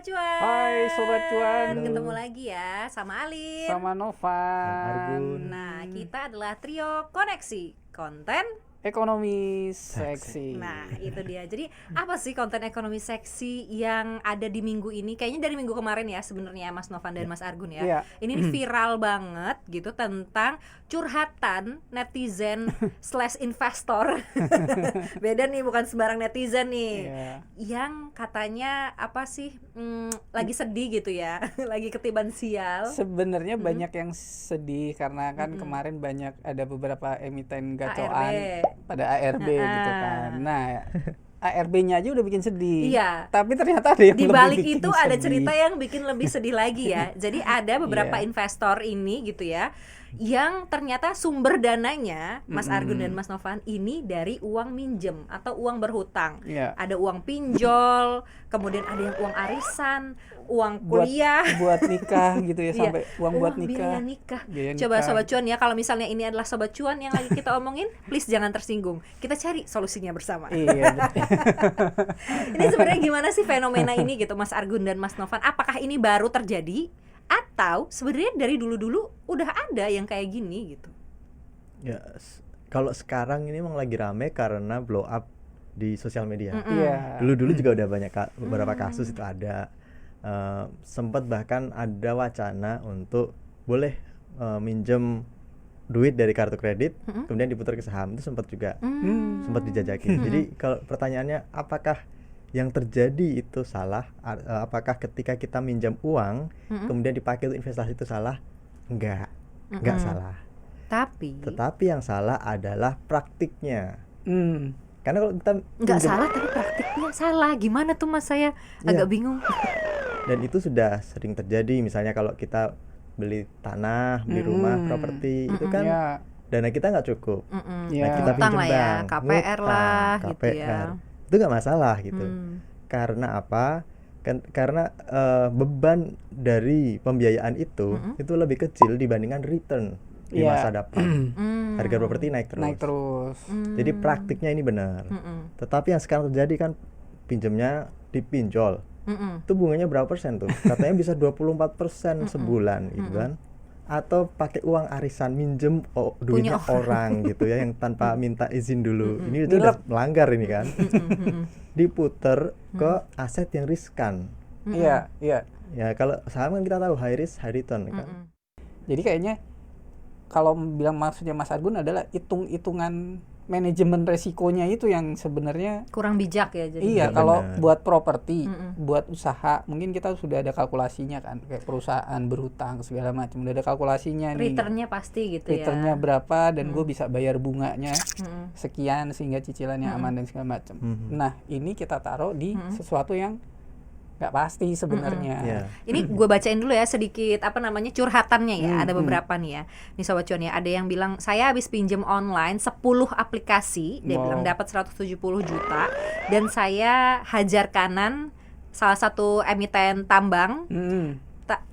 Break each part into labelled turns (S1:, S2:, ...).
S1: Sobat Cuan.
S2: Hai Sobat Cuan.
S1: Ketemu lagi ya sama Alin.
S2: Sama Novan.
S3: Argun.
S1: Nah, kita adalah trio koneksi konten.
S2: Ekonomi seksi.
S1: Nah, itu dia. Jadi, apa sih konten ekonomi seksi yang ada di minggu ini? Kayaknya dari minggu kemarin ya sebenarnya Mas Novan dan Mas Argun ya.
S2: Iya.
S1: Ini nih viral banget gitu tentang curhatan netizen / investor. Beda nih, bukan sembarang netizen nih.
S2: Iya.
S1: Yang katanya apa sih? Lagi sedih gitu ya. Lagi ketiban sial.
S2: Sebenarnya banyak yang sedih karena kan kemarin banyak ada beberapa emiten gacoan pada ARB gitu kan. Nah, ARB-nya aja udah bikin sedih.
S1: Iya.
S2: Tapi ternyata ada yang
S1: Di
S2: lebih
S1: balik
S2: bikin
S1: itu ada
S2: sedih.
S1: cerita yang bikin lebih sedih lagi ya. Jadi ada beberapa
S2: Iya.
S1: investor ini gitu ya, yang ternyata sumber dananya Mas Argun dan Mas Novan ini dari uang minjem atau uang berhutang.
S2: Iya.
S1: Ada uang pinjol, kemudian ada yang uang arisan, uang kuliah.
S2: buat nikah gitu ya,
S1: Iya.
S2: sampai uang buat nikah.
S1: Biaya nikah.
S2: Biaya
S1: Coba
S2: nikah.
S1: Sobat Cuan ya, kalau misalnya ini adalah Sobat Cuan yang lagi kita omongin, please jangan tersinggung. Kita cari solusinya bersama.
S2: Iya, betul.
S1: Ini sebenarnya gimana sih fenomena ini gitu Mas Argun dan Mas Novan? Apakah ini baru terjadi atau sebenarnya dari dulu-dulu udah ada yang kayak gini gitu?
S3: Ya, kalau sekarang ini emang lagi rame karena blow up di sosial media.
S2: Iya.
S3: Dulu-dulu juga udah banyak beberapa kasus itu ada. Sempat bahkan ada wacana untuk boleh minjem duit dari kartu kredit, kemudian diputar ke saham. Itu sempat juga sempat dijajakin. Jadi kalau pertanyaannya apakah yang terjadi itu salah? Apakah ketika kita minjam uang kemudian dipakai untuk investasi itu salah? Enggak salah. Tetapi yang salah adalah praktiknya. Karena kalau kita
S1: Nggak salah tapi praktiknya salah. Gimana tuh Mas, saya agak bingung.
S3: Dan itu sudah sering terjadi. Misalnya kalau kita beli tanah, beli rumah, properti, itu kan
S2: Iya.
S3: dana kita nggak cukup.
S2: Iya.
S3: Nah, kita
S1: Ngutang
S3: pinjem
S1: lah ya,
S3: bank,
S1: KPR lah
S3: ngutang,
S1: gitu ya.
S3: Itu nggak masalah gitu. Karena apa? Karena beban dari pembiayaan itu lebih kecil dibandingkan return di
S2: Iya.
S3: masa depan. Harga properti naik terus. Jadi praktiknya ini benar. Tetapi yang sekarang terjadi kan pinjamnya dipinjol. Itu bunganya berapa persen tuh? Katanya bisa 24% sebulan gitu kan. Atau pakai uang arisan, minjem duitnya
S1: Punya
S3: orang gitu ya, yang tanpa minta izin dulu. Ini itu udah melanggar ini kan. Diputer ke aset yang riskan.
S2: Iya, iya.
S3: Ya kalau saham kan kita tahu high risk high return kan.
S2: Jadi kayaknya kalau bilang maksudnya Mas Argun adalah hitung-hitungan manajemen resikonya itu yang sebenarnya
S1: Kurang bijak ya jadi.
S2: iya.
S3: Nggak
S2: Kalau
S3: benar.
S2: buat properti, buat usaha, mungkin kita sudah ada kalkulasinya kan, kayak perusahaan berhutang segala macam, udah ada kalkulasinya nih.
S1: Returnnya pasti gitu ya.
S2: Returnnya berapa dan gue bisa bayar bunganya sekian sehingga cicilannya aman dan segala macam. Nah, ini kita taruh di sesuatu yang nggak pasti sebenarnya.
S3: Iya.
S1: Ini gue bacain dulu ya sedikit curhatannya ya. Ada beberapa nih ya. Nih Sobat Cuan ya, ada yang bilang saya habis pinjam online 10 aplikasi, dia
S2: Wow.
S1: bilang dapat 170 juta dan saya hajar kanan salah satu emiten tambang.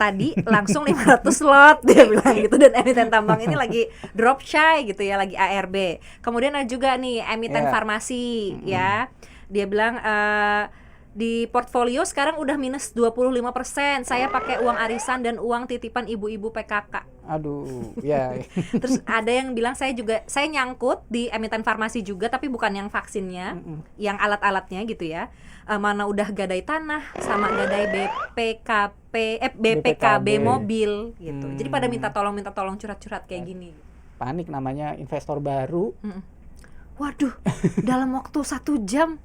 S1: Tadi langsung 500 lot dia bilang gitu, dan emiten tambang ini lagi drop shy gitu ya, lagi ARB. Kemudian ada juga nih emiten
S2: Yeah.
S1: farmasi ya. Dia bilang di portfolio sekarang udah minus 25%. Saya pakai uang arisan dan uang titipan ibu-ibu PKK.
S2: Aduh, ya.
S1: Terus ada yang bilang saya nyangkut di emiten farmasi juga, tapi bukan yang vaksinnya, yang alat-alatnya gitu ya. Mana udah gadai tanah sama gadai BPKB mobil gitu. Jadi pada minta tolong curhat-curhat kayak gini.
S2: Panik namanya investor baru.
S1: Waduh, dalam waktu 1 jam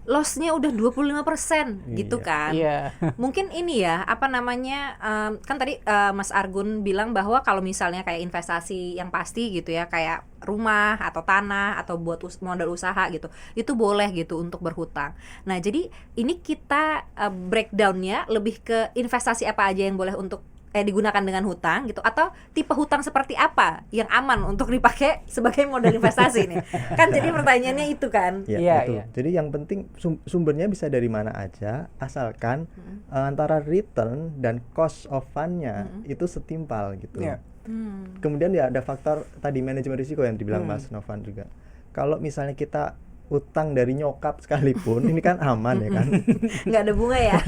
S1: loss-nya udah 25% gitu kan.
S2: Iya.
S1: Mungkin ini ya, kan tadi Mas Argun bilang bahwa kalau misalnya kayak investasi yang pasti gitu ya, kayak rumah atau tanah atau buat modal usaha gitu, itu boleh gitu untuk berhutang. Nah, jadi ini kita breakdown-nya lebih ke investasi apa aja yang boleh untuk digunakan dengan hutang gitu, atau tipe hutang seperti apa yang aman untuk dipakai sebagai modal investasi nih. Kan jadi pertanyaannya itu kan.
S3: Ya,
S2: Iya,
S3: betul.
S2: iya.
S3: Jadi yang penting sumbernya bisa dari mana aja, asalkan antara return dan cost of fund-nya itu setimpal gitu.
S2: Iya.
S3: Kemudian ya ada faktor tadi manajemen risiko yang dibilang Mas Novan juga. Kalau misalnya kita utang dari nyokap sekalipun, ini kan aman ya kan.
S1: Nggak ada bunga ya.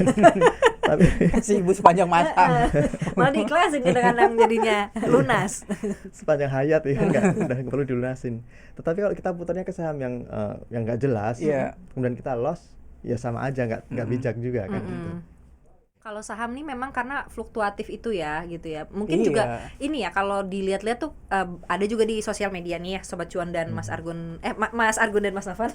S3: Tapi
S2: Si ibu sepanjang masa.
S1: Malah diikhlasin kadang-kadang jadinya lunas.
S3: sepanjang hayat ya udah nggak perlu dilunasin. Tetapi kalau kita putarnya ke saham yang nggak jelas,
S2: Iya.
S3: kemudian kita loss, ya sama aja nggak bijak juga kan gitu.
S1: Kalau saham nih memang karena fluktuatif itu ya gitu ya. Mungkin
S2: Iya.
S1: juga ini ya kalau dilihat-lihat tuh ada juga di sosial media nih ya Sobat Cuan dan Mas Argun Mas Argun dan Mas Nafan.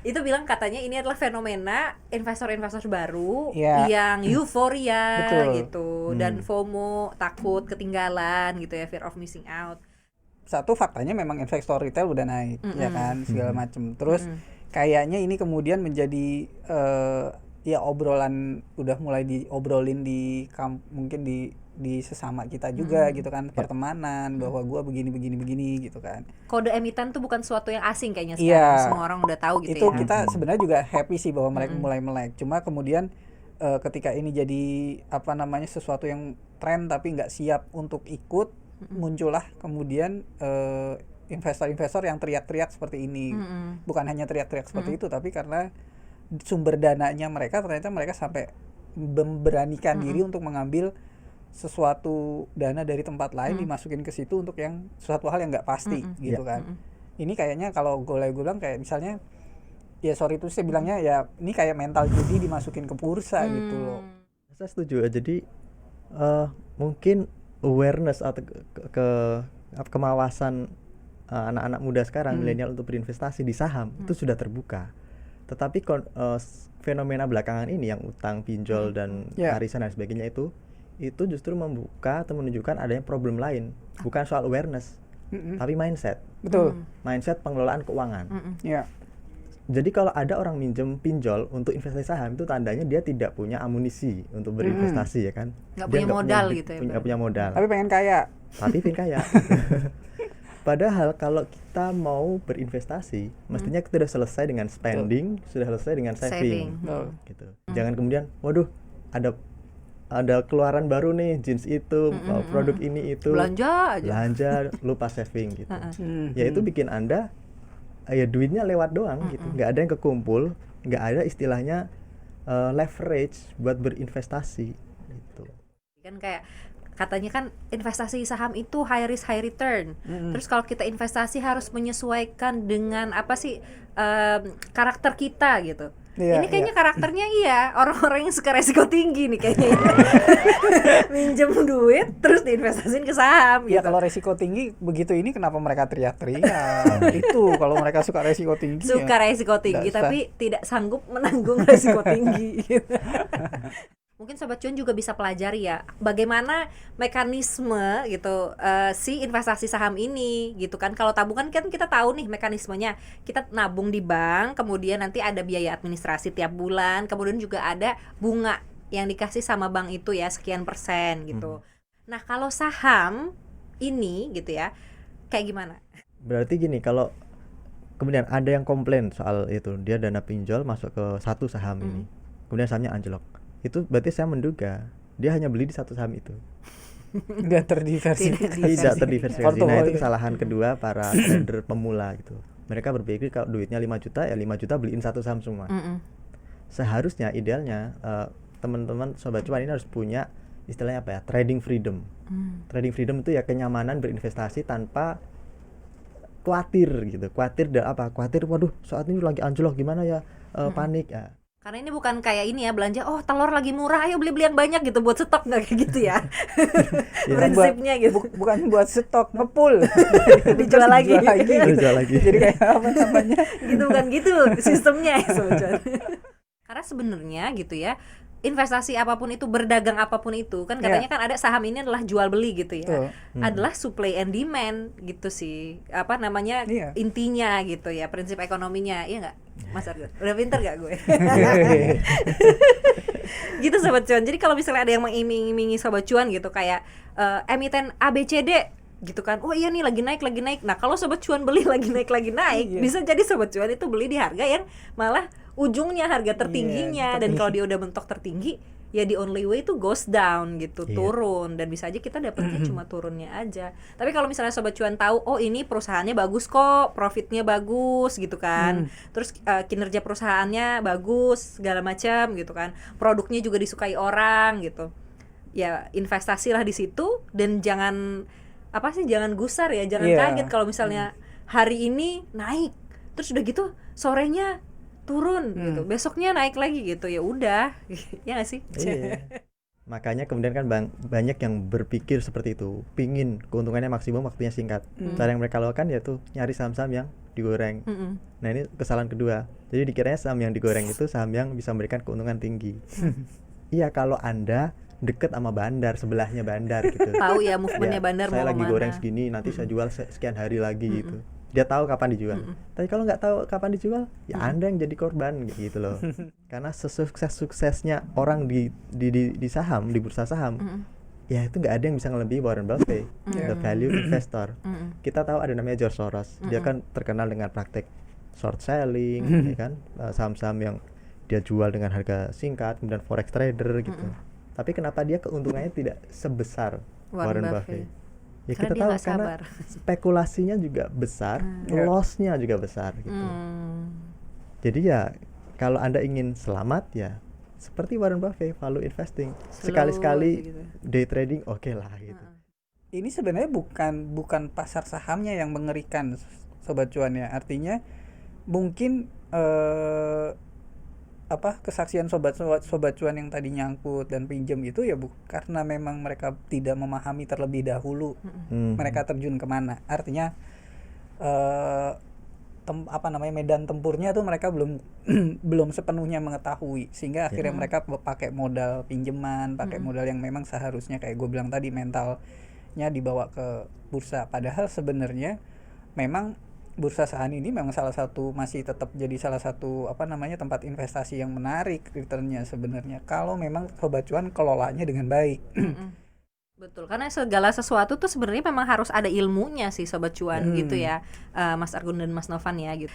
S1: Itu bilang katanya ini adalah fenomena investor-investor baru
S2: Iya.
S1: yang euforia
S2: Betul.
S1: gitu dan FOMO, takut ketinggalan gitu ya, fear of missing out.
S2: Satu faktanya memang investor retail udah naik, ya kan, segala macam. Terus kayaknya ini kemudian menjadi ya obrolan, udah mulai diobrolin mungkin di sesama kita juga gitu kan, pertemanan, bahwa gua begini gitu kan.
S1: Kode emiten tuh bukan sesuatu yang asing kayaknya
S2: Iya.
S1: sekarang. Semua orang udah tahu gitu
S2: Itu
S1: ya.
S2: kita sebenarnya juga happy sih bahwa mereka mulai melek. Cuma kemudian ketika ini jadi sesuatu yang tren tapi nggak siap untuk ikut, muncullah kemudian investor-investor yang teriak-teriak seperti ini. Bukan hanya teriak-teriak seperti itu, tapi karena sumber dananya ternyata mereka sampai memberanikan diri untuk mengambil sesuatu dana dari tempat lain dimasukin ke situ untuk yang suatu hal yang nggak pasti gitu kan. Ini kayaknya kalau gue bilang kayak misalnya, ya sorry itu saya bilangnya ya ini kayak mental judi dimasukin ke bursa gitu loh.
S3: Saya setuju. Jadi mungkin awareness atau kemawasan anak-anak muda sekarang, milenial untuk berinvestasi di saham itu sudah terbuka. Tetapi fenomena belakangan ini yang utang, pinjol dan arisan dan sebagainya itu justru membuka atau menunjukkan adanya problem lain, bukan soal awareness, tapi mindset.
S2: Betul.
S3: Mindset pengelolaan keuangan.
S2: Ya.
S3: Jadi kalau ada orang minjem pinjol untuk investasi saham, itu tandanya dia tidak punya amunisi untuk berinvestasi, ya kan?
S1: Nggak
S3: Dia
S1: punya modal gitu ya,
S3: nggak punya modal.
S2: Tapi pengen kaya.
S3: Tapi pengen kaya. Padahal kalau kita mau berinvestasi, mestinya kita sudah selesai dengan spending, sudah selesai dengan saving. Gitu. Jangan kemudian, waduh, ada keluaran baru nih, jeans itu, produk ini itu, belanja lupa saving gitu. Ya itu bikin Anda ya duitnya lewat doang gitu, nggak ada yang kekumpul, nggak ada istilahnya leverage buat berinvestasi gitu.
S1: Kan kayak katanya kan investasi saham itu high risk high return. Terus kalau kita investasi harus menyesuaikan dengan apa sih karakter kita gitu. Ini kayaknya karakternya orang-orang yang suka resiko tinggi nih kayaknya. Minjem duit terus diinvestasiin ke saham
S2: Ya
S1: gitu.
S2: kalau resiko tinggi begitu ini kenapa mereka teriak-teriak? Itu kalau mereka suka resiko tinggi.
S1: Suka resiko tinggi tapi tidak sanggup menanggung resiko tinggi gitu. Mungkin Sobat Cuan juga bisa pelajari ya bagaimana mekanisme gitu si investasi saham ini gitu kan. Kalau tabungan kan kita tahu nih mekanismenya, kita nabung di bank, kemudian nanti ada biaya administrasi tiap bulan, kemudian juga ada bunga yang dikasih sama bank itu ya sekian persen gitu. Nah kalau saham ini gitu ya kayak gimana?
S3: Berarti gini, kalau kemudian ada yang komplain soal itu, dia dana pinjol masuk ke satu saham ini, kemudian sahamnya anjlok, itu berarti saya menduga dia hanya beli di satu saham itu.
S2: Nggak terdiversifikasi.
S3: Tidak terdiversifikasi. Nah itu kesalahan kedua para trader pemula gitu. Mereka berpikir kalau duitnya 5 juta ya 5 juta beliin satu saham semua. Seharusnya idealnya teman-teman Sobat Cuan ini harus punya istilahnya apa ya, trading freedom. Trading freedom itu ya kenyamanan berinvestasi tanpa khawatir gitu. Khawatir waduh saat ini lagi anjlok gimana ya, panik ya.
S1: Karena ini bukan kayak ini ya, belanja telur lagi murah ayo beli yang banyak gitu buat stok, nggak kayak gitu ya. Prinsipnya gitu.
S2: Bukan buat stok, ngepul.
S1: Dijual lagi.
S3: Dijual lagi.
S2: Jadi kayak apa namanya?
S1: Gitu bukan gitu sistemnya ya Sobat Cuan. Karena sebenarnya gitu ya, investasi apapun itu, berdagang apapun itu kan katanya kan ada saham ini adalah jual beli gitu ya. Adalah supply and demand gitu sih. Apa namanya? Intinya gitu ya, prinsip ekonominya. Iya enggak? Mas Argun, udah pinter gak gue? Gitu Sobat Cuan. Jadi kalau misalnya ada yang mengiming-imingi Sobat Cuan gitu kayak emiten ABCD gitu kan, oh iya nih lagi naik. Nah kalau Sobat Cuan beli lagi naik, bisa jadi Sobat Cuan itu beli di harga yang malah ujungnya harga tertingginya. Dan kalau dia udah mentok tertinggi, ya the only way itu goes down gitu,
S3: Iya.
S1: turun, dan bisa aja kita dapetnya cuma turunnya aja. Tapi kalau misalnya Sobat Cuan tahu, oh ini perusahaannya bagus kok, profitnya bagus gitu kan, terus kinerja perusahaannya bagus segala macam gitu kan, produknya juga disukai orang gitu, ya investasilah di situ, dan jangan jangan gusar ya, jangan kaget kalau misalnya hari ini naik, terus udah gitu sorenya turun gitu, besoknya naik lagi gitu, ya udah. Ya nggak sih?
S3: Iya. Makanya kemudian kan banyak yang berpikir seperti itu, pingin keuntungannya maksimum, waktunya singkat. Cara yang mereka lakukan yaitu nyari saham-saham yang digoreng. Nah ini kesalahan kedua, jadi dikiranya saham yang digoreng itu saham yang bisa memberikan keuntungan tinggi. Iya, kalau Anda deket sama bandar, sebelahnya bandar gitu.
S1: Tahu ya movementnya bandar
S3: Saya
S1: mau
S3: lagi
S1: kemana.
S3: goreng segini, nanti saya jual sekian hari lagi gitu. Dia tahu kapan dijual. Tapi kalau nggak tahu kapan dijual, ya Anda yang jadi korban gitu loh. Karena sesukses-suksesnya orang di saham, di bursa saham, ya itu nggak ada yang bisa ngelebihi Warren Buffett, the value investor. Kita tahu ada namanya George Soros. Dia kan terkenal dengan praktek short selling, ya kan, saham-saham yang dia jual dengan harga singkat, kemudian forex trader gitu. Tapi kenapa dia keuntungannya tidak sebesar Warren Buffett? Ya
S1: Karena
S3: kita
S1: dia
S3: tahu
S1: nggak
S3: karena
S1: sabar.
S3: spekulasinya juga besar, loss-nya juga besar gitu. Jadi ya kalau Anda ingin selamat ya seperti Warren Buffett, value investing. Sekali-sekali
S1: gitu.
S3: day trading oke lah gitu.
S2: Ini sebenarnya bukan pasar sahamnya yang mengerikan, Sobat Cuan ya. Artinya mungkin kesaksian sobat cuan yang tadi nyangkut dan pinjam itu ya karena memang mereka tidak memahami terlebih dahulu mereka terjun kemana. Artinya medan tempurnya tuh mereka belum sepenuhnya mengetahui, sehingga akhirnya mereka pakai modal pinjaman, pakai modal yang memang seharusnya kayak gue bilang tadi, mentalnya dibawa ke bursa. Padahal sebenarnya memang bursa saham ini memang masih tetap jadi salah satu tempat investasi yang menarik returnnya sebenarnya, kalau memang Sobat Cuan kelolanya dengan baik.
S1: Betul, karena segala sesuatu tuh sebenarnya memang harus ada ilmunya sih Sobat Cuan gitu ya, Mas Argun dan Mas Novan ya gitu.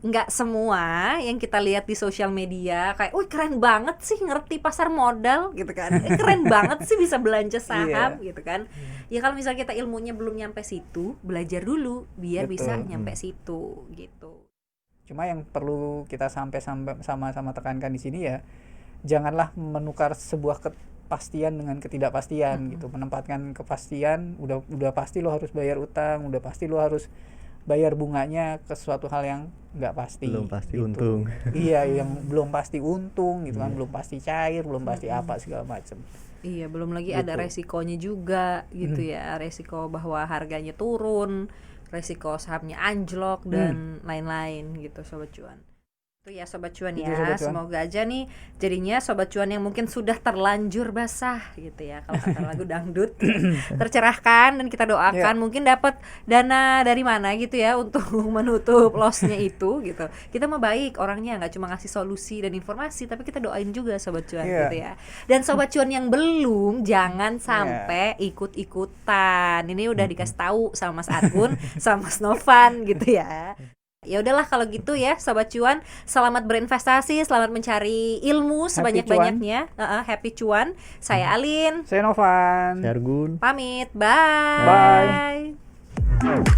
S1: Nggak semua yang kita lihat di sosial media kayak, wih keren banget sih ngerti pasar modal gitu kan, keren banget sih bisa belanja saham gitu kan. Ya kalau misalnya kita ilmunya belum nyampe situ, belajar dulu biar bisa nyampe situ gitu.
S2: Cuma yang perlu kita sama-sama tekankan di sini ya, janganlah menukar sebuah kepastian dengan ketidakpastian gitu. Menempatkan kepastian, udah pasti lo harus bayar utang, udah pasti lo harus bayar bunganya ke suatu hal yang nggak pasti,
S3: belum pasti
S2: gitu.
S3: Untung.
S2: Iya, yang belum pasti untung gitu kan, belum pasti cair, belum pasti apa segala macam.
S1: Iya, belum lagi
S2: Gitu.
S1: ada resikonya juga gitu ya, resiko bahwa harganya turun, resiko sahamnya anjlok dan lain-lain gitu Sobat Cuan. Itu ya Sobat Cuan
S2: Itu
S1: ya,
S2: Sobat Cuan.
S1: semoga aja nih jadinya Sobat Cuan yang mungkin sudah terlanjur basah gitu ya, kalau kata lagu dangdut, tercerahkan, dan kita doakan mungkin dapat dana dari mana gitu ya untuk menutup lossnya itu gitu. Kita mah baik orangnya, nggak cuma ngasih solusi dan informasi, tapi kita doain juga Sobat Cuan gitu ya. Dan Sobat Cuan yang belum, jangan sampai ikut-ikutan. Ini udah dikasih tahu sama Mas Argun sama Mas Novan gitu ya. Ya udahlah kalau gitu ya Sobat Cuan, selamat berinvestasi, selamat mencari ilmu sebanyak-banyaknya. Happy Cuan. Saya Alin.
S2: Saya Novan.
S3: Saya Argun.
S1: Pamit. Bye.
S2: Bye.